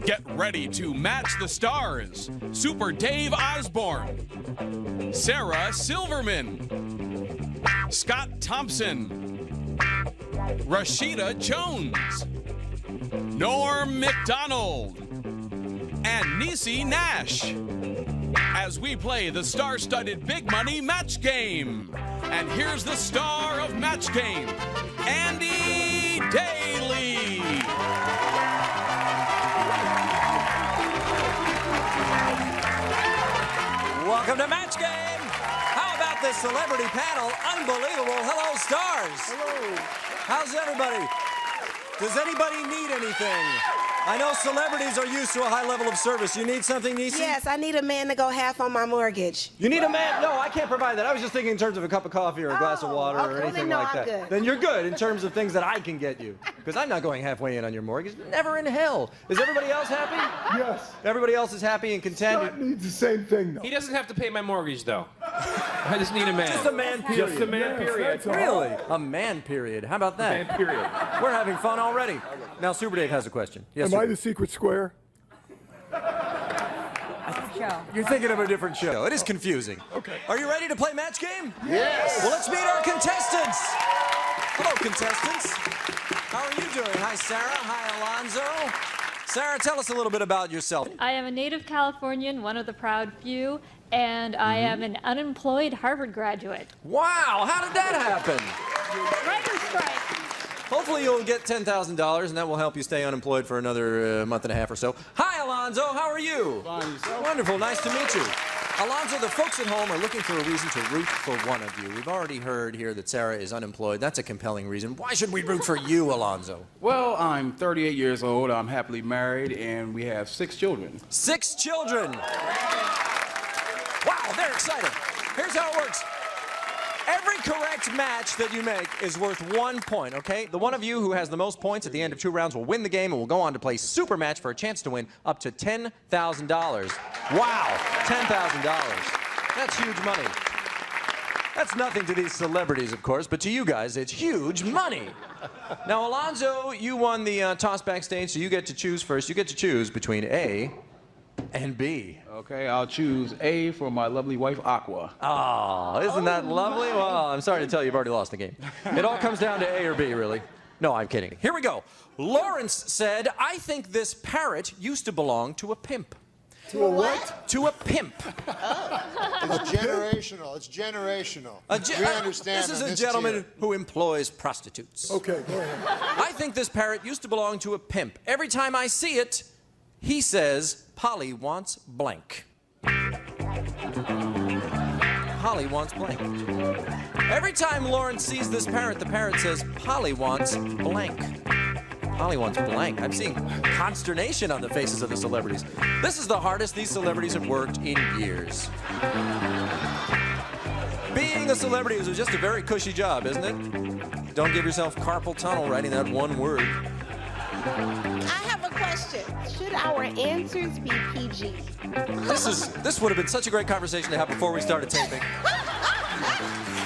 Get ready to match the stars. Super Dave Osbourne, Sarah Silverman, Scott Thompson, Rashida Jones, Norm Macdonald, and Niecy Nash as we play the star-studded Big Money Match Game. And here's the star of Match Game, Andy Daly. Welcome to Match Game. How about this celebrity panel? Unbelievable. Hello, stars. Hello. How's everybody? Does anybody need anything? I know celebrities are used to a high level of service. You need something, Niecy? Yes, I need a man to go half on my mortgage. You need a man? No, I can't provide that. I was just thinking in terms of a cup of coffee or a glass of water or anything like that. Good. Then you're good in terms of things that I can get you. Because I'm not going halfway in on your mortgage. Never in hell. Is everybody else happy? Yes. Everybody else is happy and content? Scott needs the same thing, though. He doesn't have to pay my mortgage, though. I just need a man. Just a man period. Just a man period. Really? A man period. How about that? Man period. We're having fun already. Now, Super Dave has a question. Yes, Am I Super. the secret square? You're thinking of a different show. It is confusing. Okay. Are you ready to play Match Game? Yes. Well, let's meet our contestants. Hello, contestants. How are you doing? Hi, Sarah. Hi, Alonzo. Sarah, tell us a little bit about yourself. I am a native Californian, one of the proud few, and I am an unemployed Harvard graduate. Wow, how did that happen? Writer's strike. Hopefully you'll get $10,000, and that will help you stay unemployed for another month and a half or so. Hi, Alonzo. How are you? Fine, yourself? Wonderful. Nice to meet you. Alonzo, the folks at home are looking for a reason to root for one of you. We've already heard here that Sarah is unemployed. That's a compelling reason. Why should we root for you, Alonzo? Well, I'm 38 years old. I'm happily married, and we have 6 children. 6 children. Wow, they're excited. Here's how it works. Every correct match that you make is worth 1 point, okay? The one of you who has the most points at the end of 2 rounds will win the game and will go on to play Super Match for a chance to win up to $10,000. Wow, $10,000. That's huge money. That's nothing to these celebrities, of course, but to you guys, it's huge money. Now, Alonzo, you won the toss backstage, so you get to choose first. You get to choose between A and B. Okay, I'll choose A for my lovely wife, Aqua. Oh, isn't that lovely? Well, I'm sorry to tell you, you've already lost the game. It all comes down to A or B, really. No, I'm kidding. Here we go. Lawrence said, I think this parrot used to belong to a pimp. To a what? To a pimp. It's generational. It's generational. We understand. This is on a gentleman tier. who employs prostitutes. Okay, go ahead. I think this parrot used to belong to a pimp. Every time I see it, he says, Polly wants blank. Polly wants blank. Every time Lawrence sees this parrot, the parrot says, Polly wants blank. Polly wants blank. I'm seeing consternation on the faces of the celebrities. This is the hardest these celebrities have worked in years. Being a celebrity is just a very cushy job, isn't it? Don't give yourself carpal tunnel writing that one word. I have a question. Should our answers be PG? This would have been such a great conversation to have before we started taping.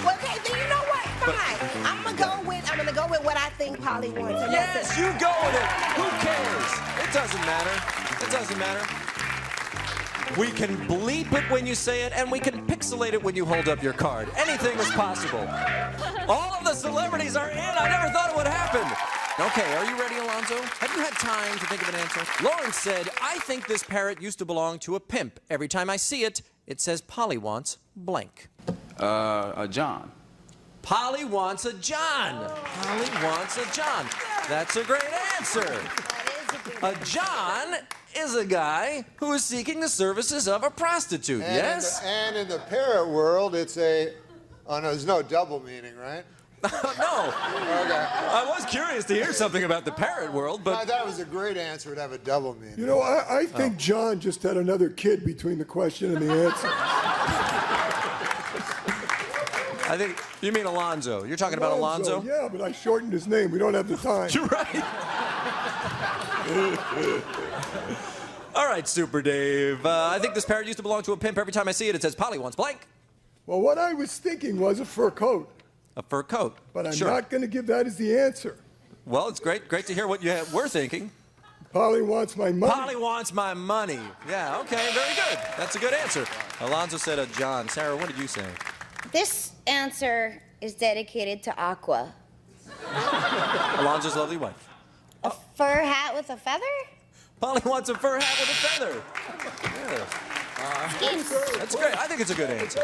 Okay, then you know what? Fine. I'm gonna go with what I think Polly wants. And Yes, that's it. you go with it. Who cares? It doesn't matter. It doesn't matter. We can bleep it when you say it, and we can pixelate it when you hold up your card. Anything is possible. All of the celebrities are in. I never thought it would happen. Okay, are you ready, Alonzo? Have you had time to think of an answer? Lawrence said, I think this parrot used to belong to a pimp. Every time I see it, it says Polly wants blank. John. Polly wants a John. Polly wants a John. That's a great answer. A John is a guy who is seeking the services of a prostitute, yes? And in the parrot world, it's a... Oh, no, there's no double meaning, right? No. Okay. I was curious to hear something about the parrot world, but... I thought it was a great answer to have a double meaning. You know, I think John just had another kid between the question and the answer. I think you mean Alonzo. You're talking about Alonzo? Yeah, but I shortened his name. We don't have the time. You're right. All right, Super Dave. I think this parrot used to belong to a pimp. Every time I see it, it says Polly wants blank. Well, what I was thinking was a fur coat. A fur coat. But I'm Sure. not going to give that as the answer. Well, it's great to hear what you were thinking. Polly wants my money. Polly wants my money. Yeah, okay, very good. That's a good answer. Alonzo said a John. Sarah, what did you say? This answer is dedicated to Aqua. Alonzo's lovely wife. A fur hat with a feather? Polly wants a fur hat with a feather. Yeah. That's great. I think it's a good answer.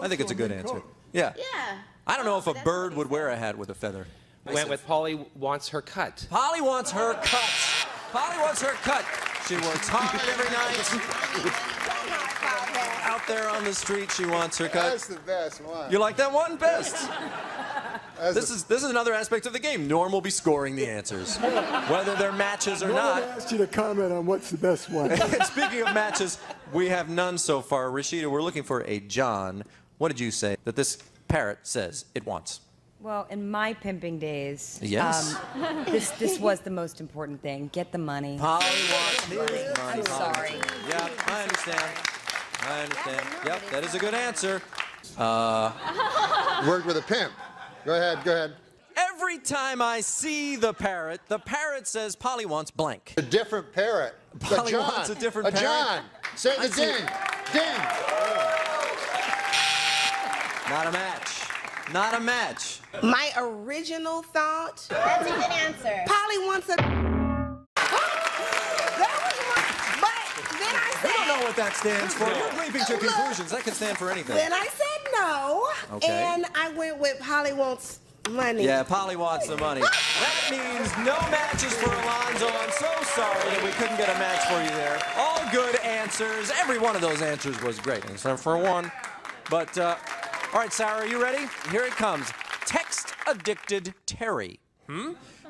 I think it's a good answer. Yeah. Yeah. I don't know if a bird would wear a hat with a feather. Went with Polly wants her cut. Polly wants her cut. Polly wants her cut. She works hard every night. Out there on the street, she wants her cut. That's the best one. You like that one? Best. This is another aspect of the game. Norm will be scoring the answers, whether they're matches or No not. one asked you to comment on what's the best one. Speaking of matches, we have none so far. Rashida, we're looking for a John. What did you say that this parrot says it wants? Well, in my pimping days, Yes. this was the most important thing. Get the money. Polly wants the money. I'm sorry. Yeah, I understand. I understand. Yep, that is a good answer. Worked with a pimp. Go ahead, go ahead. Every time I see the parrot says Polly wants blank. A different parrot. Polly a John. wants a different a parrot. John. Say the ding. Ding. Not a match. Not a match. My original thought. That's a good answer. Polly wants a. That was one. But then I We said. don't know what that stands for. You're leaping to conclusions. That can stand for anything. Then I said no. Okay. And I went with Polly wants money. Yeah, Polly wants the money. That means no matches for Alonzo. I'm so sorry that we couldn't get a match for you there. All good answers. Every one of those answers was great, except for one. But, all right, Sarah, are you ready? Here it comes. Text-addicted Terry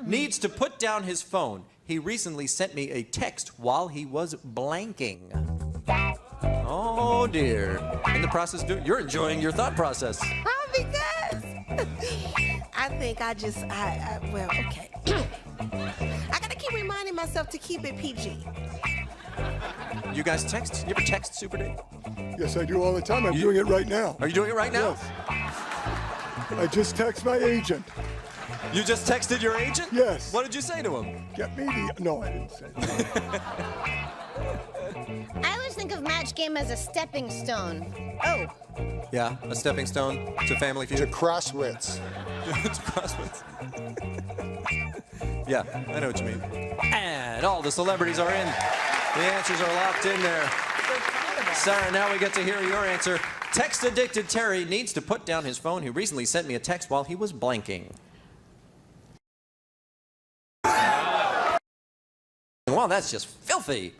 needs to put down his phone. He recently sent me a text while he was blanking. Oh, dear. In the process, you're enjoying your thought process. Oh, because I think well, okay. I gotta keep reminding myself to keep it PG. You guys text? You ever text Super Dave? Yes, I do all the time. I'm doing it right now. Are you doing it right now? Yes. I just text my agent. You just texted your agent? Yes. What did you say to him? Get me the... No, I didn't say that. I always think of Match Game as a stepping stone. Oh. Yeah, a stepping stone to Family Feud. To Crosswits. To Crosswits. Yeah, I know what you mean. And all the celebrities are in. The answers are locked in there. Sarah, now we get to hear your answer. Text-addicted Terry needs to put down his phone. He recently sent me a text while he was blanking. Wow, that's just filthy.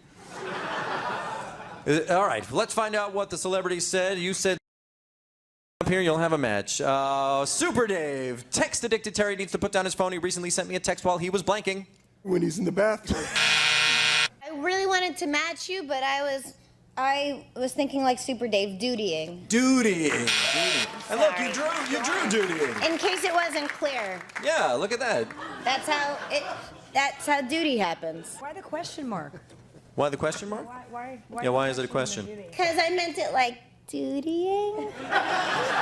All right, let's find out what the celebrity said. You said up here you'll have a match. Super Dave. Text-addicted Terry needs to put down his phone. He recently sent me a text while he was blanking. When he's in the bathroom. I really wanted to match you, but I was thinking like Super Dave, dutying. Dutying. And look, you drew dutying. In case it wasn't clear. Yeah, look at that. That's how duty happens. Why the question mark? Why the question mark? Why Yeah, why is it a question? Because I meant it like dutying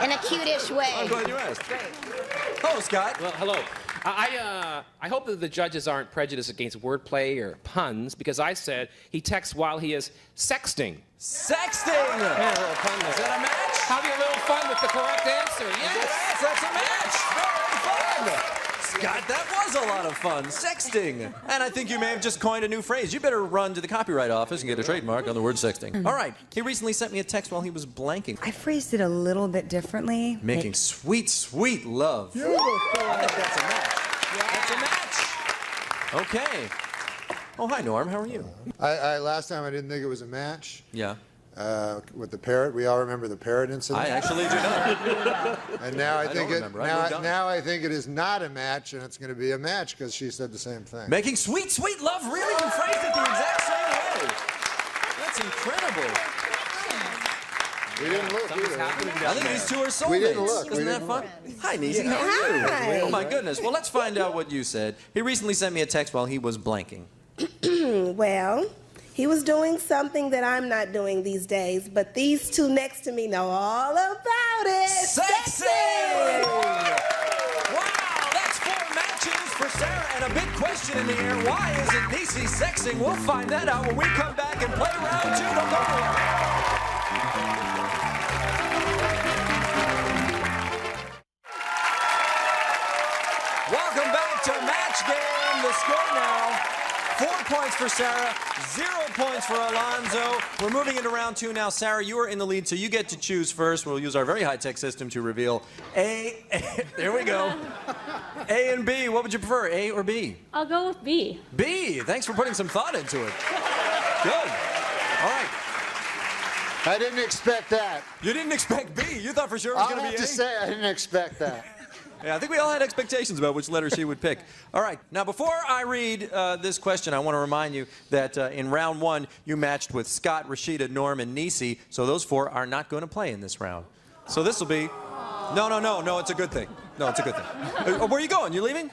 in a cute-ish way. I'm glad you asked. Hello, Scott. Well, hello. I hope that the judges aren't prejudiced against wordplay or puns, because I said he texts while he is sexting. Sexting! Yeah, a little fun there. Is that a match? Having a little fun with the correct answer. Yes! That's a match! Very fun! Scott, that was a lot of fun. Sexting. And I think you may have just coined a new phrase. You better run to the copyright office and get a trademark on the word sexting. All right. He recently sent me a text while he was blanking. I phrased it a little bit differently. Making sweet, sweet love. Beautiful. I think that's a match. That's a match. Okay. Oh, hi, Norm. How are you? Last time I didn't think it was a match. Yeah. With the parrot. We all remember the parrot incident. I actually do not. And now I think don't remember. I moved on. now I think it is not a match, and it's going to be a match because she said the same thing. Making sweet, sweet love. Really? You phrased it the exact same way. That's incredible. We didn't look either. I think these two are soulmates. We didn't look. Isn't that fun? Hi, Niecy. How are you? Hi. Oh, my goodness. Well, let's find out what you said. He recently sent me a text while he was blanking. Well, he was doing something that I'm not doing these days, but these two next to me know all about it. Sexy! Wow, that's 4 matches for Sarah, and a big question in the air. Why isn't Niecy Niecy sexing? We'll find that out when we come back and play round 2. Don't go anywhere. Welcome back to Match Game. The score now, 4 points for Sarah, 0 points for Alonzo. We're moving into round 2 now. Sarah, you are in the lead, so you get to choose first. We'll use our very high-tech system to reveal A. There we go. A and B. What would you prefer, A or B? I'll go with B. B. Thanks for putting some thought into it. Good. All right. I didn't expect that. You didn't expect B. You thought for sure it was going to be A. I have to say, I didn't expect that. Yeah, I think we all had expectations about which letter she would pick. All right. Now, before I read this question, I want to remind you that in round 1, you matched with Scott, Rashida, Norm, and Niecy. So those 4 are not going to play in this round. So this will be... No, it's a good thing. No, it's a good thing. Where are you going? You leaving?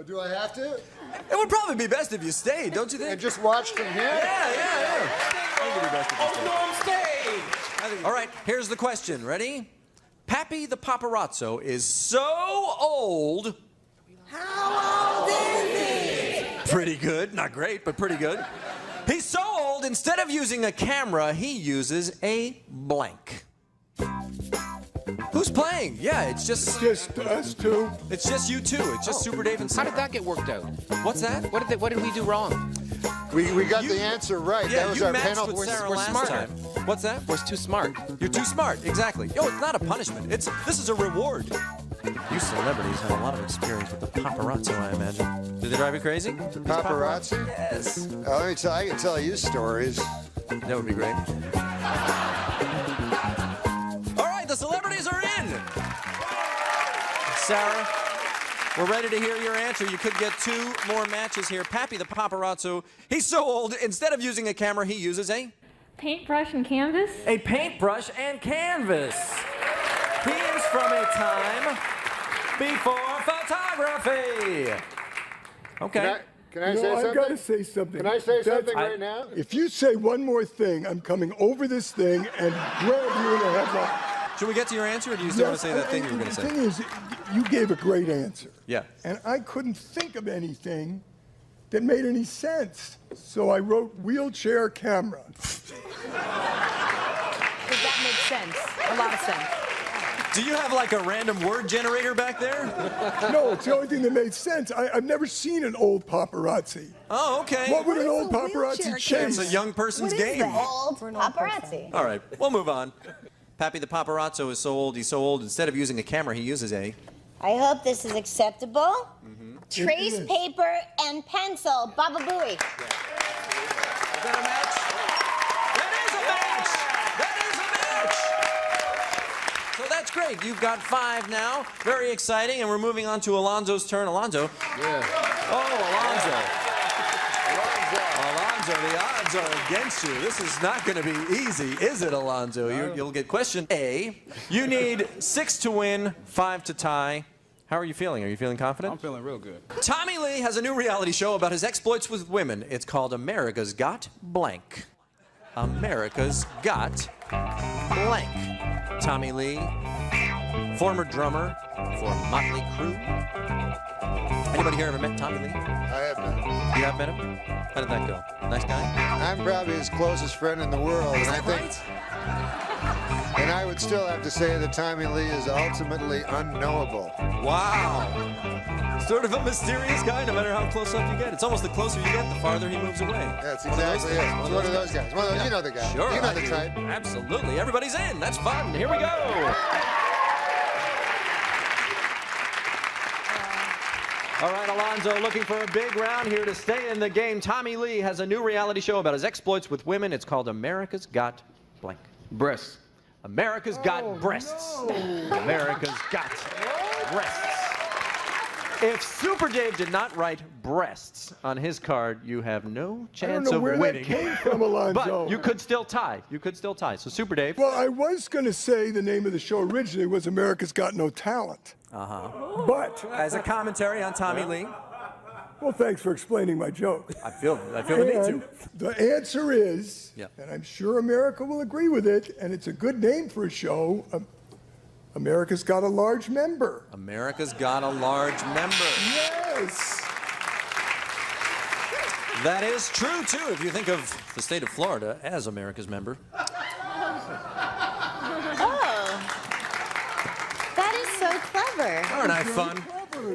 Do I have to? It would probably be best if you stayed, don't you think? And just watch from here? Yeah. I think it'd be best if you stayed. Norm, stay! All right, here's the question. Ready? Pappy the Paparazzo is so old. How old is he? Pretty good. Not great, but pretty good. He's so old, instead of using a camera, he uses a blank. Who's playing? Yeah, it's just us two. It's just you two. It's just Super Dave and Sarah. How did that get worked out? What's that? What did we do wrong? We got the answer right. Yeah, that was you our matched penalty. with Sarah We're last smarter. time. What's that? We're too smart. You're too smart. Exactly. Yo, it's not a punishment. This is a reward. You celebrities have a lot of experience with the paparazzo, I imagine. Did they drive you crazy? The paparazzi? Yes. Let me tell you, I can tell you stories. That would be great. All right, the celebrities are in. Sarah, we're ready to hear your answer. You could get 2 more matches here. Pappy the Paparazzo, he's so old, instead of using a camera, he uses a... Paintbrush and canvas? A paintbrush and canvas. He is from a time before photography. Okay. Can I say something? I've got to say something. Can I say something right now? If you say one more thing, I'm coming over this thing and grab you in the headlock. Should we get to your answer, or do you still want to say that thing you were going to say? The thing is, you gave a great answer. Yeah. And I couldn't think of anything that made any sense. So I wrote wheelchair camera. That makes sense. A lot of sense. Do you have like a random word generator back there? No, it's the only thing that made sense. I've never seen an old paparazzi. Oh, okay. What would an old What is a paparazzi wheelchair chase? It's a young person's What is game. that? Old paparazzi. All right, we'll move on. Pappy the Paparazzo is so old, he's so old, instead of using a camera, he uses a... I hope this is acceptable. Trace It is. paper and pencil. Baba Booey. Is that a match? That is a match! That is a match! So that's great. You've got 5 now. Very exciting, and we're moving on to Alonzo's turn. Alonzo. Yeah. Oh, Alonzo. Alonzo, the odds are against you. This is not going to be easy, is it, Alonzo? You'll get question A. You need 6 to win, 5 to tie. How are you feeling? Are you feeling confident? I'm feeling real good. Tommy Lee has a new reality show about his exploits with women. It's called America's Got Blank. America's Got Blank. Tommy Lee, former drummer for Motley Crue. Anybody here ever met Tommy Lee? I have been. You have met him? How did that go? Nice guy? I'm probably his closest friend in the world. Is and that I think, right? And I would still have to say that Tommy Lee is ultimately unknowable. Wow. Sort of a mysterious guy, no matter how close up you get. It's almost the closer you get, the farther he moves away. That's exactly it. It's one of those guys. You know the guy. Sure. You know I the do. type. Absolutely. Everybody's in. That's fun. Here we go. All right, Alonzo, looking for a big round here to stay in the game. Tommy Lee has a new reality show about his exploits with women. It's called America's Got Blank. Breasts. America's Got Breasts. No. America's Got Breasts. If Super Dave did not write breasts on his card, you have no chance of where winning. that came from, Alonzo. But you could still tie. You could still tie. So Super Dave. Well, I was going to say the name of the show originally was America's Got No Talent. But, As a commentary on Tommy Lee. well, thanks for explaining my joke. I feel the need And to. the answer is, Yep. and I'm sure America will agree with it, and it's a good name for a show, America's Got a Large Member. America's Got a Large Member. Yes. That is true, too, if you think of the state of Florida as America's member. Oh. That is so clever. Aren't I fun?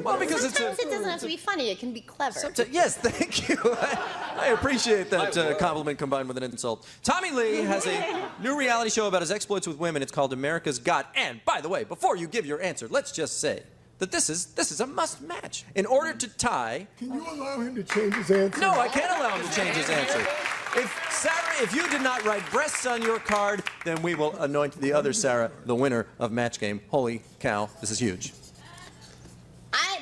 Well, because sometimes it doesn't have to be funny. It can be clever. Yes, thank you. I appreciate that compliment combined with an insult. Tommy Lee has a new reality show about his exploits with women. It's called America's Got. And, by the way, before you give your answer, let's just say that this is a must match. In order to tie... Can you allow him to change his answer? No, I can't allow him to change his answer. Sarah, if you did not write breasts on your card, then we will anoint the other Sarah the winner of Match Game. Holy cow, this is huge.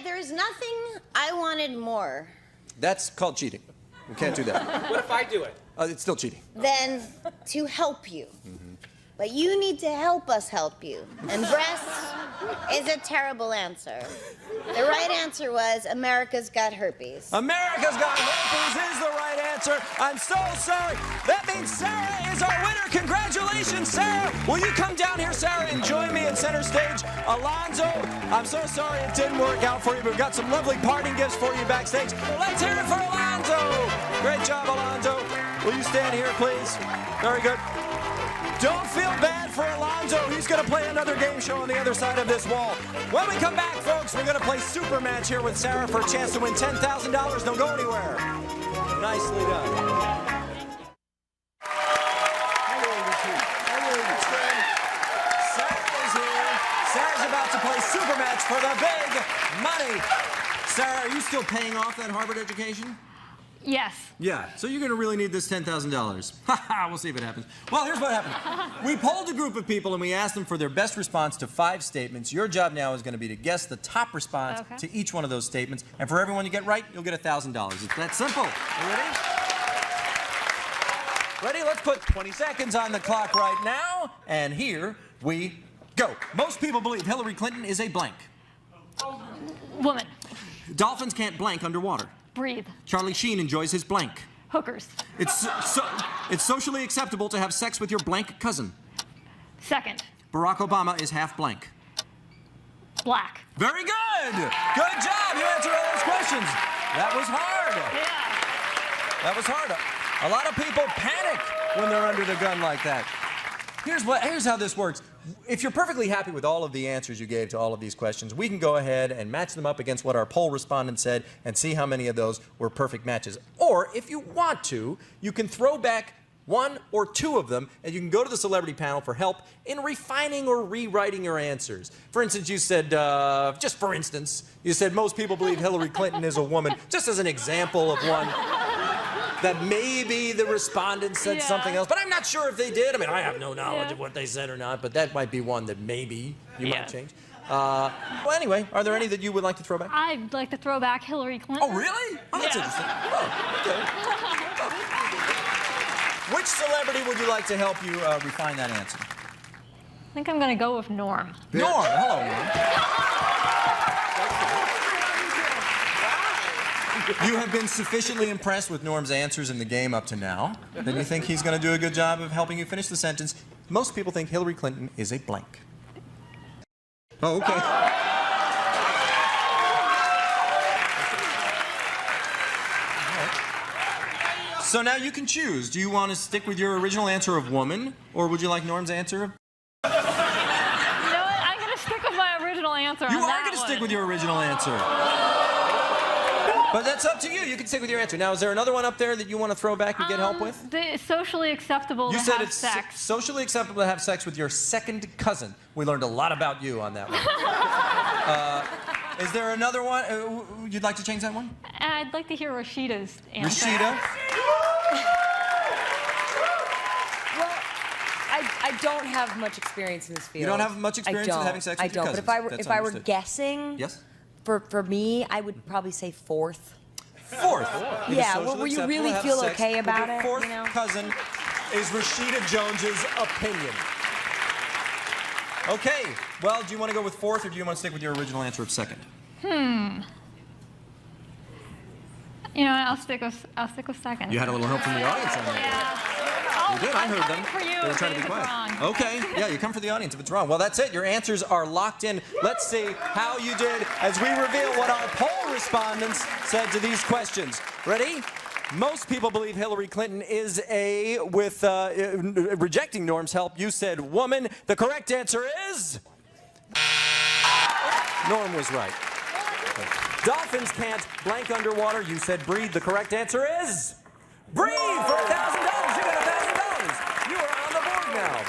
There's nothing I wanted more. That's called cheating. We can't do that. What if I do it? It's still cheating. Than to help you. But you need to help us help you. And breasts is a terrible answer. The right answer was America's Got Herpes. America's Got Herpes is the right answer. I'm so sorry. That means Sarah is our winner. Congratulations, Sarah. Will you come down here, Sarah, and join me at center stage? Alonzo, I'm so sorry it didn't work out for you, but we've got some lovely parting gifts for you backstage. Let's hear it for Alonzo. Great job, Alonzo. Will you stand here, please? Very good. Don't feel bad for Alonzo. He's going to play another game show on the other side of this wall. When we come back, folks, we're going to play Super Match here with Sarah for a chance to win $10,000. Don't go anywhere. Nicely done. Sarah's here. Sarah's about to play Super Match for the big money. Sarah, are you still paying off that Harvard education? Yes. Yeah, so you're going to really need this $10,000. Haha, we'll see if it happens. Well, here's what happened. We polled a group of people and we asked them for their best response to 5 statements. Your job now is going to be to guess the top response to each one of those statements. And for everyone you get right, you'll get $1,000. It's that simple. You ready? Ready? Let's put 20 seconds on the clock right now. And here we go. Most people believe Hillary Clinton is a blank. Woman. Dolphins can't blank underwater. Breathe. Charlie Sheen enjoys his blank. Hookers. It's socially acceptable to have sex with your blank cousin. Second. Barack Obama is half blank. Black. Very good! Good job! You answered all those questions. That was hard. Yeah. That was hard. A lot of people panic when they're under the gun like that. Here's how this works. If you're perfectly happy with all of the answers you gave to all of these questions, we can go ahead and match them up against what our poll respondents said and see how many of those were perfect matches. Or, if you want to, you can throw back 1 or 2 of them, and you can go to the celebrity panel for help in refining or rewriting your answers. For instance, you said, just for instance, you said most people believe Hillary Clinton is a woman, just as an example of one that maybe the respondents said something else, but I'm not sure if they did. I mean, I have no knowledge of what they said or not, but that might be one that maybe you might change. Well, anyway, are there any that you would like to throw back? I'd like to throw back Hillary Clinton. Oh, really? Oh, that's interesting. Oh, okay. Which celebrity would you like to help you refine that answer? I think I'm going to go with Norm. Norm. Hello, Norm. You have been sufficiently impressed with Norm's answers in the game up to now. Then you think he's going to do a good job of helping you finish the sentence. Most people think Hillary Clinton is a blank. Oh, okay. So now you can choose. Do you want to stick with your original answer of woman, or would you like Norm's answer of... You know what? I'm going to stick with my original answer. You are going to stick with your original answer. But that's up to you. You can stick with your answer. Now, is there another one up there that you want to throw back and get help with? It's socially acceptable to have sex. You said it's socially acceptable to have sex with your second cousin. We learned a lot about you on that one. Is there another one? You'd like to change that one? I'd like to hear Rashida's answer. Rashida? Well, I don't have much experience in this field. You don't have much experience in having sex with your cousins? I don't. But if I were guessing... Yes? For me, I would probably say 4th. 4th? Yeah, where you really feel okay about it. Your 4th cousin is Rashida Jones's opinion. Okay, well, do you want to go with 4th, or do you want to stick with your original answer of 2nd? You know what, I'll stick with 2nd. You had a little help from the audience on that. Yeah. You did, I heard them. For you, they were trying to be quiet. Okay, yeah, you come for the audience if it's wrong. Well, that's it. Your answers are locked in. Let's see how you did as we reveal what our poll respondents said to these questions. Ready? Most people believe Hillary Clinton is a, with rejecting Norm's help, you said woman. The correct answer is... Norm was right. Dolphins can't blank underwater. You said breathe. The correct answer is... breathe for $1,000. You got $1,000. You are on the board now.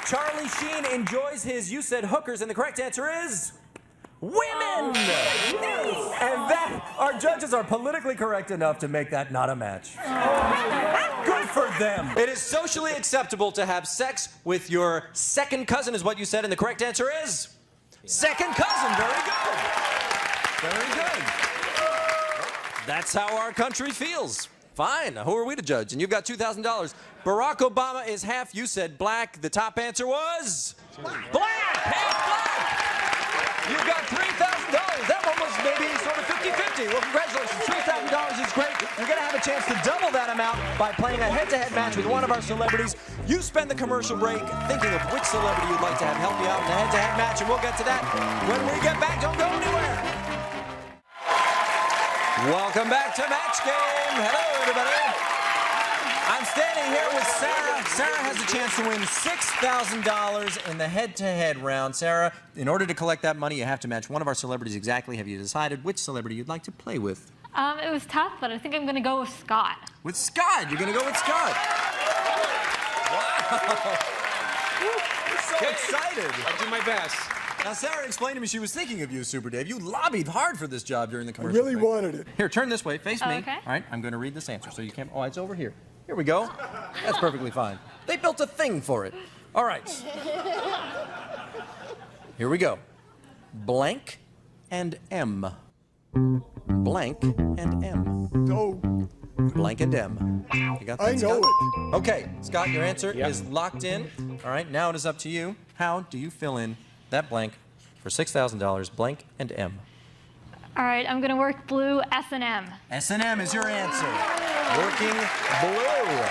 Charlie Sheen enjoys his, you said hookers, and the correct answer is... women! And that, our judges are politically correct enough to make that not a match. Good for them. It is socially acceptable to have sex with your second cousin, is what you said, and the correct answer is... second cousin. Very good. Very good. That's how our country feels. Fine. Who are we to judge? And you've got $2,000. Barack Obama is half. You said black. The top answer was... black! Half black! You've got $3,000. That one was maybe sort of 50-50. Well, congratulations. $3,000 is great. You're going to have a chance to double that amount by playing a head-to-head match with one of our celebrities. You spend the commercial break thinking of which celebrity you'd like to have help you out in a head-to-head match, and we'll get to that when we get back. Don't go anywhere. Welcome back to Match Game. Hello, everybody. I'm standing here with Sarah. Sarah has a chance to win $6,000 in the head-to-head round. Sarah, in order to collect that money, you have to match one of our celebrities exactly. Have you decided which celebrity you'd like to play with? It was tough, but I think I'm going to go with Scott. With Scott? You're going to go with Scott? Wow. You're so excited. I'll do my best. Now, Sarah explained to me she was thinking of you, Super Dave. You lobbied hard for this job during the I commercial really break. wanted it. Here, turn this way. Face me. Okay. All right, I'm going to read this answer so you can't... oh, it's over here. Here we go. That's perfectly fine. They built a thing for it. All right. Here we go. Blank and M. Blank and M. No. Blank and M. You got that, I know Scott? Okay, Scott, your answer is locked in. All right, now it is up to you. How do you fill in that blank for $6,000, blank and M? All right, I'm going to work blue S&M. S&M is your answer. Working blue.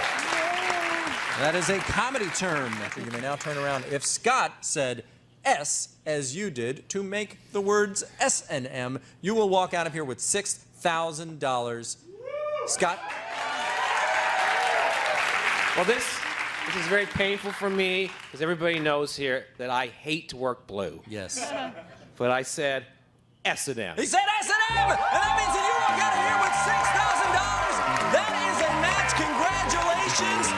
That is a comedy term that you may now turn around. If Scott said S as you did to make the words S and M, you will walk out of here with $6,000. Scott? Well, this is very painful for me because everybody knows here that I hate to work blue. Yes. But I said S&M. He said S&M! And that means that you walk out of here with $6,000. That is a match. Congratulations.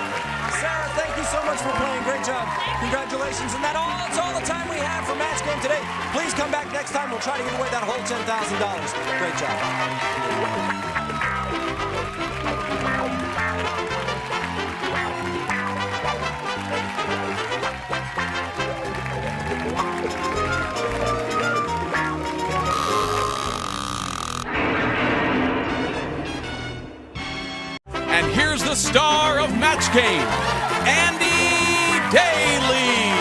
Sarah, thank you so much for playing. Great job. Congratulations. And that's all the time we have for Match Game today. Please come back next time. We'll try to give away that whole $10,000. Great job. And here's the star of Match Game, Andy Daly.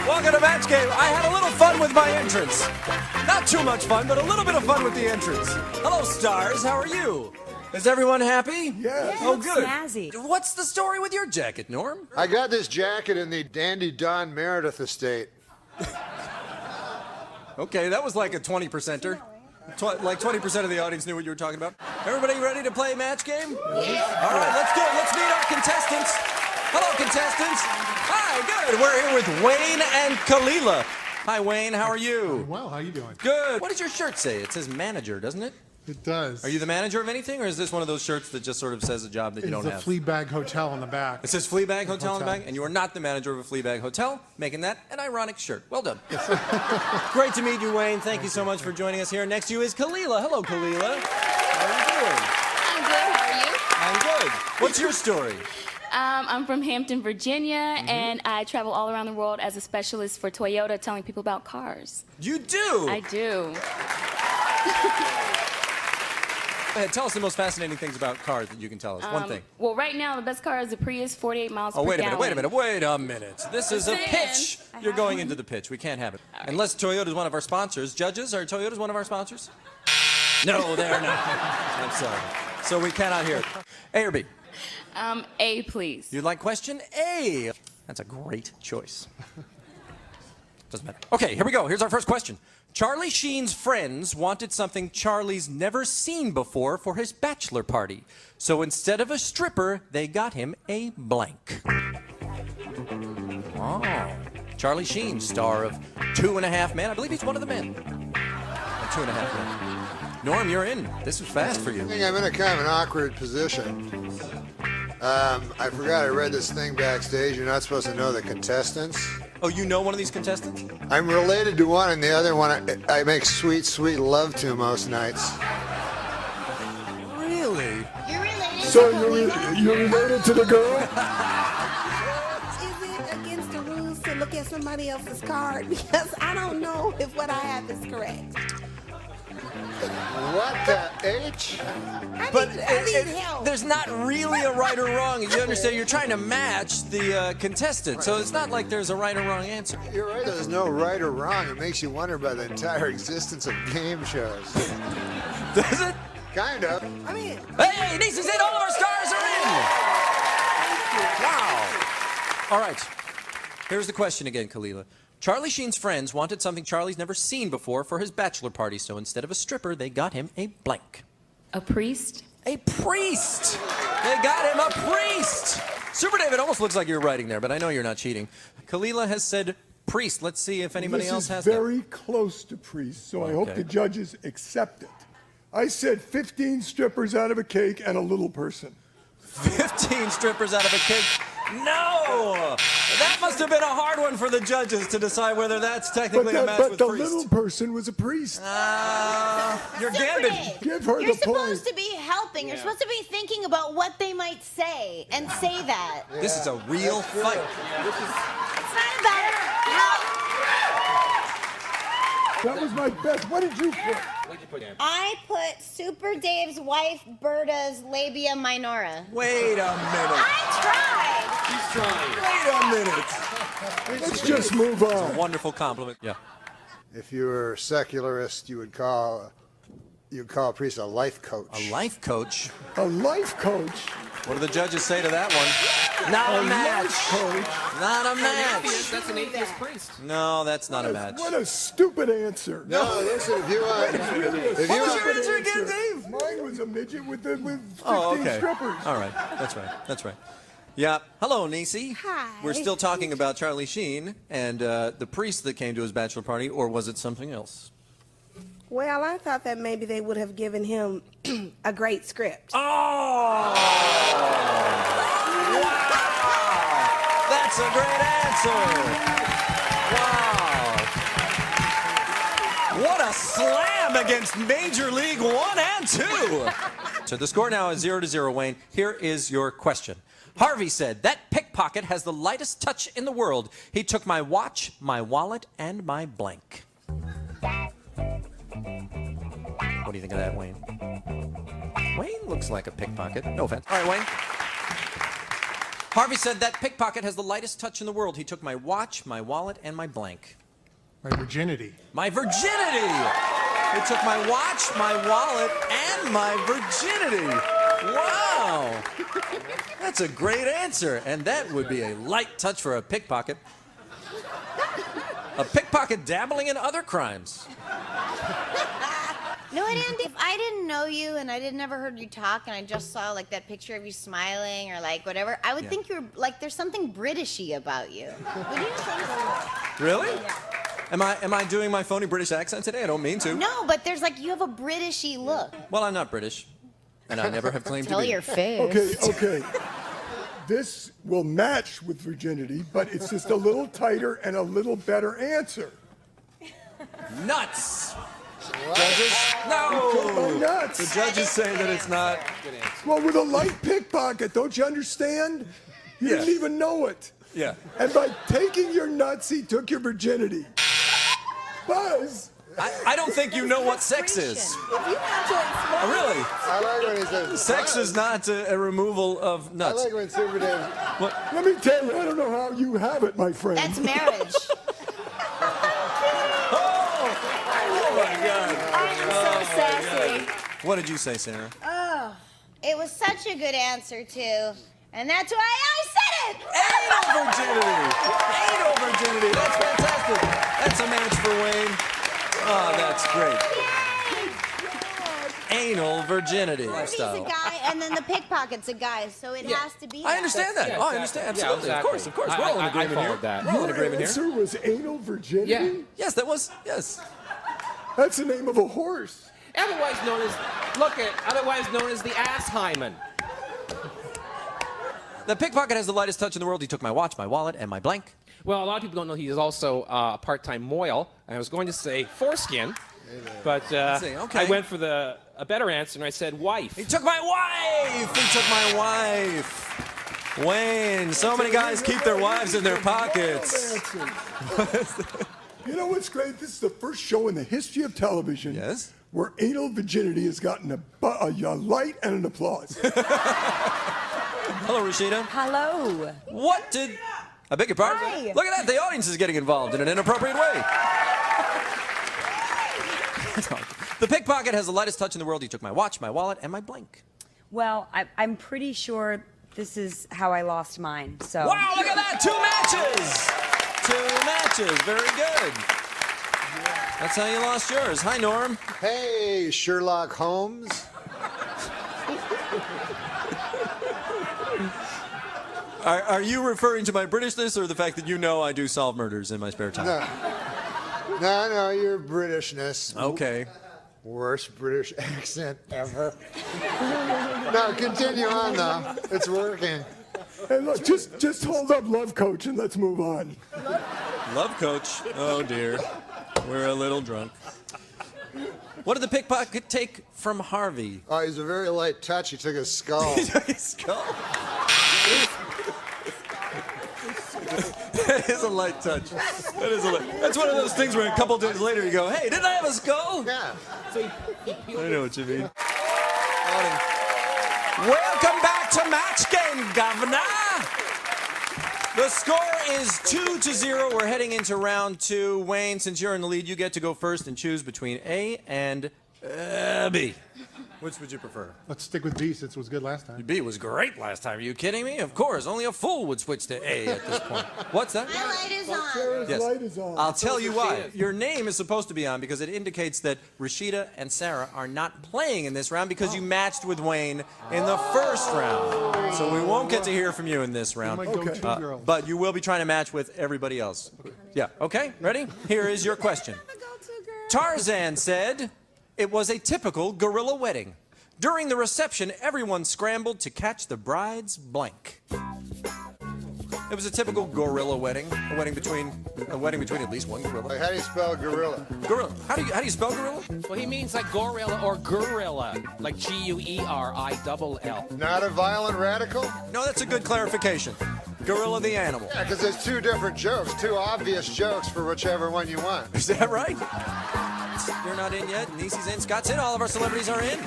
Welcome to Match Game. I had a little fun with my entrance. Not too much fun, but a little bit of fun with the entrance. Hello, stars. How are you? Is everyone happy? Yeah. Oh, good. Snazzy. What's the story with your jacket, Norm? I got this jacket in the Dandy Don Meredith estate. Okay, that was like a 20%er. Like 20% of the audience knew what you were talking about. Everybody ready to play Match Game? Yeah. All right, let's do it. Let's meet our contestants. Hello, contestants. Hi, good. We're here with Wayne and Kalila. Hi, Wayne. How are you? Well, how you doing? Good. What does your shirt say? It says manager, doesn't it? It does. Are you the manager of anything, or is this one of those shirts that just sort of says a job that you don't have? It's a Fleabag Hotel on the back. It says Fleabag Hotel on the back, and you are not the manager of a Fleabag Hotel, making that an ironic shirt. Well done. Great to meet you, Wayne. Thank you so much for joining us here. Next to you is Kalila. Hello, Kalila. How are you doing? I'm good. How are you? I'm good. What's your story? I'm from Hampton, Virginia, and I travel all around the world as a specialist for Toyota, telling people about cars. You do? I do. Go ahead, tell us the most fascinating things about cars that you can tell us. One thing. Well, right now, the best car is the Prius, 48 miles per Oh, wait a gallon. minute. This is a pitch. You're going into the pitch. We can't have it. Right. Unless Toyota's one of our sponsors. Judges, are Toyota's one of our sponsors? No, they're not. I'm sorry. So we cannot hear it. A or B? A, please. You'd like question A. That's a great choice. Doesn't matter. Okay, here we go. Here's our first question. Charlie Sheen's friends wanted something Charlie's never seen before for his bachelor party. So instead of a stripper, they got him a blank. Oh. Charlie Sheen, star of 2.5 Men. I believe he's one of the men. 2.5 Men. Norm, you're in. This was fast for you. I think I'm in a kind of an awkward position. I forgot I read this thing backstage. You're not supposed to know the contestants. Oh, you know one of these contestants? I'm related to one, and the other one I make sweet, sweet love to most nights. Really? You're related So to you're related to the girl? Is it against the rules to look at somebody else's card? Because I don't know if what I have is correct. What the H? I need help. There's not really a right or wrong. You understand? You're trying to match the contestant, so it's not like there's a right or wrong answer. You're right, there's no right or wrong. It makes you wonder about the entire existence of game shows. Does it? Kind of. I mean, Hey, Nieces in, all of our stars are in! Wow. All right. Here's the question again, Kalila. Charlie Sheen's friends wanted something Charlie's never seen before for his bachelor party, so instead of a stripper, they got him a blank. A priest? A priest! They got him a priest! Super David, almost looks like you're writing there, but I know you're not cheating. Kalila has said priest. Let's see if anybody else has This is very close to priest, so I hope Okay. the judges accept it. I said 15 strippers out of a cake and a little person. 15 strippers out of a cake. No! That must have been a hard one for the judges to decide whether that's technically a match with the priest. little person was a priest. You're Super gambling. Dave, Give her You're the point. supposed to be helping. You're supposed to be thinking about what they might say and say that. This is a real fight. It's not about how. That was my best. What did you put? I put Super Dave's wife Berta's labia minora. Wait a minute. I tried. Wait a minute. Let's just move on. Wonderful compliment. Yeah. If you were a secularist, you'd call a priest a life coach. A life coach. A life coach. What do the judges say to that one? Not a match. Life coach. Not a match. That's an atheist priest. No, that's not a match. What a stupid answer. No, listen, if you want, What was your answer again, Dave? Mine was a midget with 15 Oh, okay. strippers. All right. That's right. That's right. Yeah. Hello, Niecy. Hi. We're still talking about Charlie Sheen and the priest that came to his bachelor party, or was it something else? well, I thought that maybe they would have given him a great script. Oh! Wow! That's a great answer. Wow! What a slam against Major League 1 and 2. So the score now is 0-0, Wayne. Here is your question. Harvey said, that pickpocket has the lightest touch in the world. He took my watch, my wallet, and my blank. What do you think of that, Wayne? Wayne looks like a pickpocket. No offense. All right, Wayne. Harvey said, that pickpocket has the lightest touch in the world. He took my watch, my wallet, and my blank. My virginity. My virginity! He took my watch, my wallet, and my virginity. Wow! That's a great answer, and that would be a light touch for a pickpocket. A pickpocket dabbling in other crimes. No, Andy, if I didn't know you and I never heard you talk and I just saw like that picture of you smiling or like whatever, I would think you're like there's something Britishy about you. Would you think so? Really? Am I doing my phony British accent today? I don't mean to. No, but there's like you have a Britishy look. Well, I'm not British, and I never have claimed to Tell be. your face. Okay. This will match with virginity, but it's just a little tighter and a little better answer. Nuts! Judges? No! My nuts. The judges say that it's not. Well, with a light pickpocket, don't you understand? You didn't even know it. Yeah. And by taking your nuts, he took your virginity. Buzz! I don't think you know what sex is. If you have to explain, Really? I like when he says Sex is not a remoul of I nuts. like when Super Dave. Let me tell you, I don't know how you have it, my friend. That's marriage. Oh my God. I'm so sassy. What did you say, Sarah? Oh, it was such a good answer too, and that's why I said it. Anal virginity! Anal virginity! That's fantastic! That's a match for Wayne. Oh, that's great. Anal virginity Harvey's style. a guy, and then the pickpocket's a guy, so it has to be. I understand that. Yeah, Oh, I understand. Absolutely. Yeah, Of course. We're all in I agreement here. followed that. We're all in Your agreement here. answer was anal virginity? Yeah. Yes, that was. Yes. That's the name of a horse. Otherwise known as, otherwise known as the ass hymen. The pickpocket has the lightest touch in the world. He took my watch, my wallet, and my blank. Well, a lot of people don't know he is also a part-time moil. I was going to say foreskin, but see, okay. I went for a better answer, and I said wife. He took my wife. He took my wife. Wayne, so many guys keep their wives in their pockets. You know what's great? This is the first show in the history of television where anal virginity has gotten a light and an applause. Hello, Rashida. Hello. What did... I beg your pardon? Hi. Look at that. The audience is getting involved in an inappropriate way. The pickpocket has the lightest touch in the world. He took my watch, my wallet, and my blank. Well, I'm pretty sure this is how I lost mine. So. Wow, look at that. 2 matches. 2 matches. Very good. That's how you lost yours. Hi, Norm. Hey, Sherlock Holmes. Are you referring to my Britishness or the fact that you know I do solve murders in my spare time? No, your Britishness. Okay. Worst British accent ever. No, continue on, though. It's working. Hey, look, just hold up, love coach, and let's move on. Love coach. Oh, dear. We're a little drunk. What did the pickpocket take from Harvey? Oh, he's a very light touch. He took his skull. He took his skull. That is a light touch. That's one of those things where a couple days later you go, hey, didn't I have a skull? Yeah. I know what you mean. Welcome back to Match Game, Governor. The score is 2-0. We're heading into round 2. Wayne, since you're in the lead, you get to go first and choose between A and B. Which would you prefer? Let's stick with B since it was good last time. B was great last time. Are you kidding me? Of course. Only a fool would switch to A at this point. What's that? My light is on. Sarah's Yes. light is on. I'll tell you why. Your name is supposed to be on because it indicates that Rashida and Sarah are not playing in this round because you matched with Wayne in the first round. So we won't get to hear from you in this round. But you will be trying to match with everybody else. Yeah. Okay? Ready? Here is your question. Tarzan said it was a typical gorilla wedding. During the reception, everyone scrambled to catch the bride's blank. It was a typical gorilla wedding, a wedding between at least one gorilla. How do you spell gorilla? Gorilla. How do you spell gorilla? Well, he means like gorilla or gorilla, like G-U-E-R-I-double-L. Not a violent radical? No, that's a good clarification. Gorilla the animal. Yeah, because there's 2 different jokes, 2 obvious jokes for whichever one you want. Is that right? You're not in yet. Niecy's in. Scott's in. All of our celebrities are in.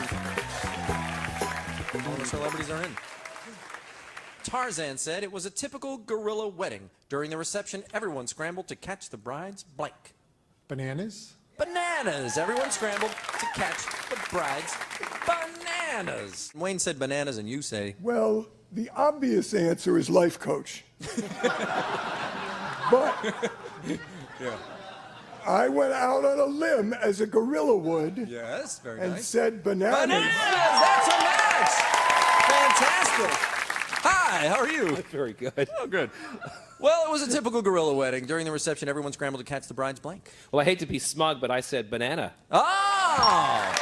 All the celebrities are in. Tarzan said it was a typical gorilla wedding. During the reception, everyone scrambled to catch the bride's blank. Bananas? Bananas. Everyone scrambled to catch the bride's bananas. Wayne said bananas, and you say... Well, the obvious answer is life coach. But I went out on a limb as a gorilla would. Yes, very and nice. said bananas. Bananas! That's a match! Fantastic. Hi, how are you? Very good. Oh, good. Well, it was a typical gorilla wedding. During the reception, everyone scrambled to catch the bride's blank. Well, I hate to be smug, but I said banana. Oh!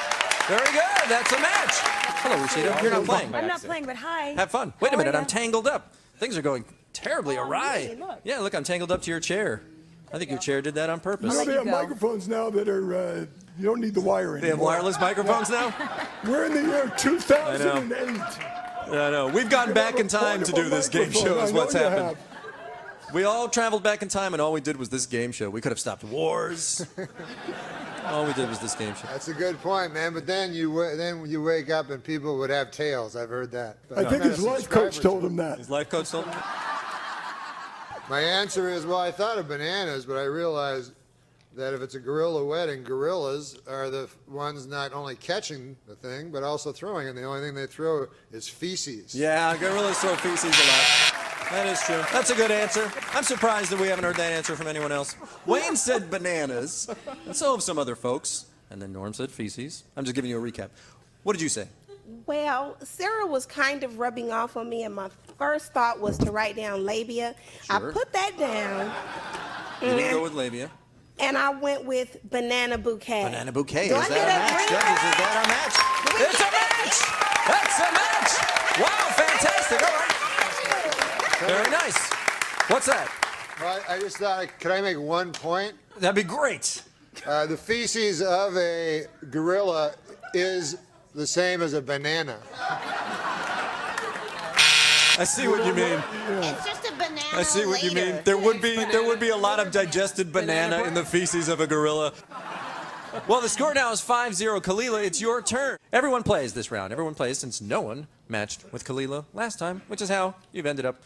Very good. That's a match. Hello, Rashida. You're not playing. I'm not playing, but hi. Have fun. Wait a How minute. are I'm ya? tangled up. Things are going terribly awry. really? Look. Yeah, look, I'm tangled up to your chair. I think your chair did that on purpose. You know, they have go. microphones now that are, you don't need the wire anymore. They have wireless microphones now? We're in the year 2008. I know. We've gone back in time to do this game show is what's happened. We all traveled back in time, and all we did was this game show. We could have stopped wars. All we did was this game show. That's a good point, man. But then you wake up and people would have tails. I've heard that. I think his life coach told him that. His life coach told him? My answer is, well, I thought of bananas, but I realized that if it's a gorilla wedding, gorillas are the ones not only catching the thing, but also throwing, and the only thing they throw is feces. Yeah, gorillas throw feces a lot. That is true. That's a good answer. I'm surprised that we haven't heard that answer from anyone else. Wayne said bananas, and so have some other folks. And then Norm said feces. I'm just giving you a recap. What did you say? Well, Sarah was kind of rubbing off on me, and my first thought was to write down labia. Sure. I put that down. You didn't go with labia. And I went with banana bouquet. Banana bouquet. Do Is I that get a match? Judges, is that a match? It's a match! That's a match! Wow, fantastic. All right. Very nice. What's that? Well, I just thought, could I make 1 point? That'd be great. The feces of a gorilla is the same as a banana. I see what you mean. It's just a banana. I see what you later. mean. There would be a lot of digested banana in the feces of a gorilla. Well, the score now is 5-0. Kalila, it's your turn. Everyone plays this round. Everyone plays since no one matched with Kalila last time, which is how you've ended up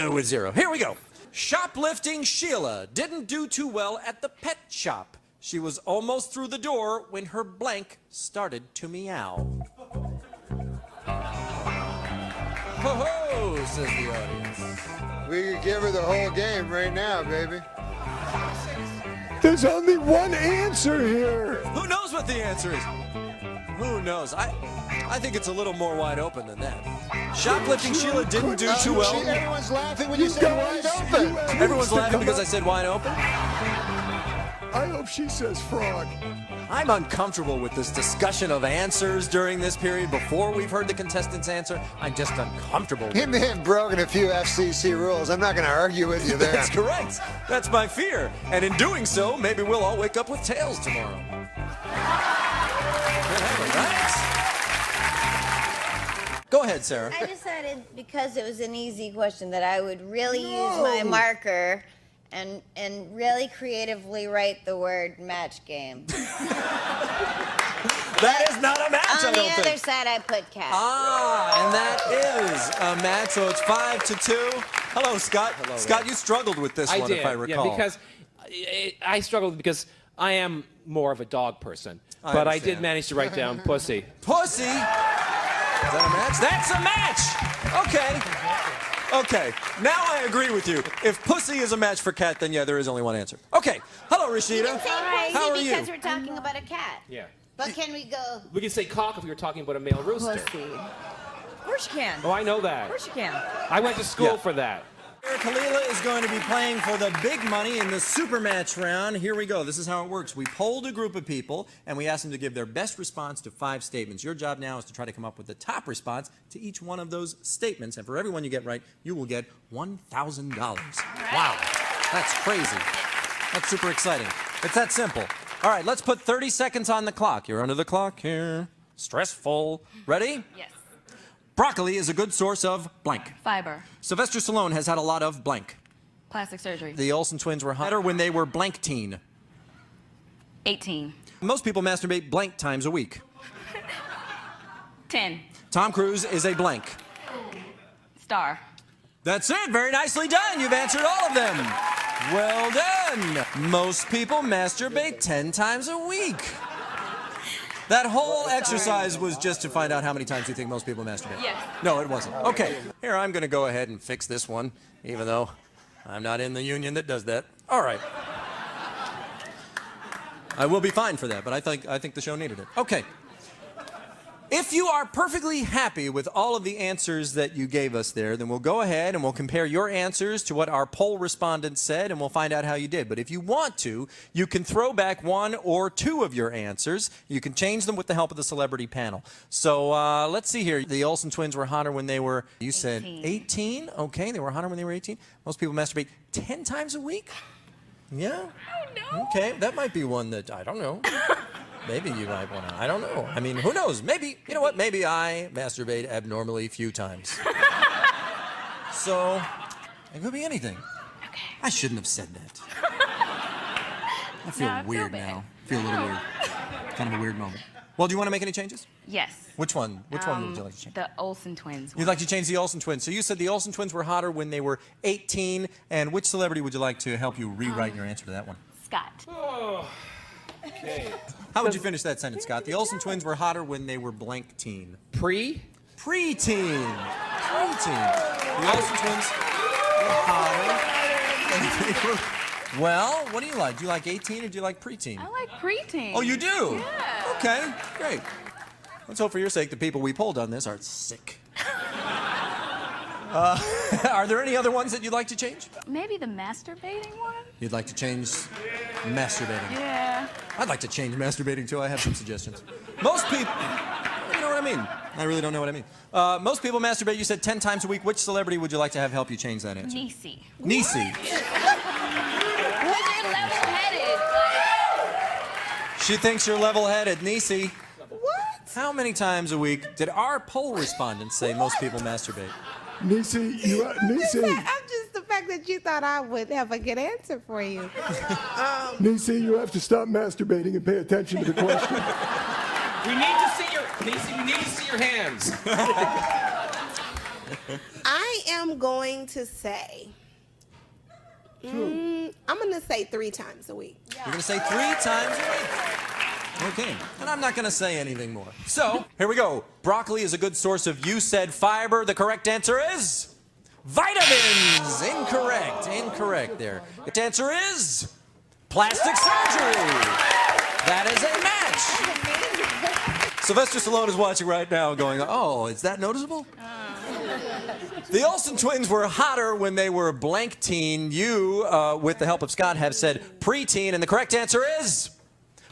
with 0. Here we go. Shoplifting Sheila didn't do too well at the pet shop. She was almost through the door when her blank started to meow. Ho-ho, says the audience. We could give her the whole game right now, baby. There's only one answer here. Who knows what the answer is? Who knows? I think it's a little more wide open than that. Shoplifting Sheila didn't do too well. Everyone's laughing when you say wide open. Everyone's laughing because I said wide open. I hope she says frog. I'm uncomfortable with this discussion of answers during this period before we've heard the contestants answer. I'm just uncomfortable. He may have broken a few FCC rules. I'm not going to argue with you there. That's correct. That's my fear. And in doing so, maybe we'll all wake up with tails tomorrow. Right? Go ahead, Sarah. I decided, because it was an easy question, that I would really use my marker and really creatively write the word match game. That is not a match, I On don't the think. other side, I put cat. Ah, and that is a match, so it's 5-2. Hello, Scott. Hello, Scott, you struggled with this one, if I recall. Yeah, because I struggled because I am more of a dog person. But I did manage to write down pussy. Pussy? Is that a match? That's a match! Okay. Okay, now I agree with you. If pussy is a match for cat, then yeah, there is only one answer. Okay, hello, Rashida. How are you? Because we're talking about a cat. Yeah. But can we go? We can say cock if we were talking about a male rooster. Pussy. Of course you can. Oh, I know that. Of course you can. I went to school for that. Kalila is going to be playing for the big money in the super match round. Here we go. This is how it works. We polled a group of people, and we asked them to give their best response to 5 statements. Your job now is to try to come up with the top response to each one of those statements. And for every one you get right, you will get $1,000. Wow. That's crazy. That's super exciting. It's that simple. All right, let's put 30 seconds on the clock. You're under the clock here. Stressful. Ready? Yes. Broccoli is a good source of blank. Fiber. Sylvester Stallone has had a lot of blank. Plastic surgery. The Olsen twins were hotter when they were blank teen. 18. Most people masturbate blank times a week. 10. Tom Cruise is a blank. Star. That's it. Very nicely done. You've answered all of them. Well done. Most people masturbate 10 times a week. That whole exercise was just to find out how many times you think most people masturbate. Yes. No, it wasn't. Okay. Here, I'm going to go ahead and fix this one, even though I'm not in the union that does that. All right. I will be fined for that, but I think the show needed it. Okay. If you are perfectly happy with all of the answers that you gave us there, then we'll go ahead and we'll compare your answers to what our poll respondents said, and we'll find out how you did. But if you want to, you can throw back 1 or 2 of your answers. You can change them with the help of the celebrity panel. So let's see here. The Olsen twins were hotter when they were, you said 18? Okay, they were hotter when they were 18. Most people masturbate 10 times a week? Yeah? Oh, no. Okay, that might be one that, I don't know. Maybe you might want to. I don't know. I mean, who knows? Maybe, you know what? Maybe I masturbate abnormally few times. So, it could be anything. Okay. I shouldn't have said that. I feel weird now. I feel a little weird. Kind of a weird moment. Well, do you want to make any changes? Yes. Which one? Which one would you like to change? The Olsen twins. You'd like to change the Olsen twins. So you said the Olsen twins were hotter when they were 18. And which celebrity would you like to help you rewrite your answer to that one? Scott. Okay. How would you finish that sentence, Scott? The Olsen twins were hotter when they were blank teen. Pre? Pre-teen. Pre-teen. The Olsen twins. hotter. Well, what do you like? Do you like 18 or do you like preteen? I like preteen. Oh, you do? Yeah. Okay, great. Let's hope for your sake the people we polled on this aren't sick. Are there any other ones that you'd like to change? Maybe the masturbating one? You'd like to change masturbating? Yeah. I'd like to change masturbating too. I have some suggestions. Most people, you know what I mean. I really don't know what I mean. Most people masturbate, you said 10 times a week. Which celebrity would you like to have help you change that answer? Niecy. Niecy. You're level-headed. She thinks you're level-headed. Niecy. What? How many times a week did our poll respondents say most people masturbate? Niecy, Niecy. I'm just the fact that you thought I would have a good answer for you. Niecy, you have to stop masturbating and pay attention to the question. We need to see your, Niecy, we need to see your hands. I am going to say, I'm going to say 3 times a week. You're going to say 3 times a week. Okay, and I'm not going to say anything more. So, here we go. Broccoli is a good source of, you said, fiber. The correct answer is vitamins. Incorrect there. The answer is plastic surgery. That is a match. Sylvester Stallone is watching right now going, oh, is that noticeable? The Olsen twins were hotter when they were blank teen. You, with the help of Scott, have said preteen, and the correct answer is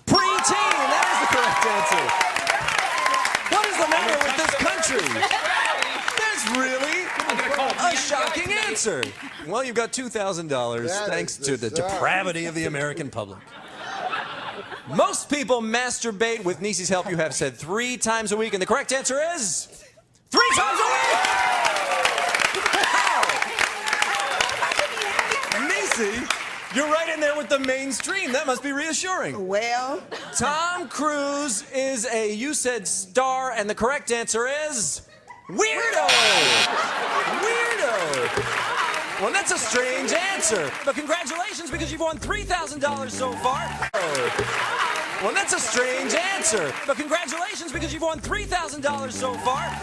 preteen. That is the correct answer. What is the matter with this country? That's really a shocking answer. Well, you've got $2,000 thanks to the depravity of the American public. Most people masturbate. With Niecy's help, you have said 3 times a week, and the correct answer is 3 times a week. Wow. Niecy, you're right in there with the mainstream. That must be reassuring. Well, Tom Cruise is a, you said, star, and the correct answer is weirdo. Weirdo. Well, that's a strange answer. But congratulations, because you've won $3,000 so far. Well, that's a strange answer. But congratulations, because you've won $3,000 so far.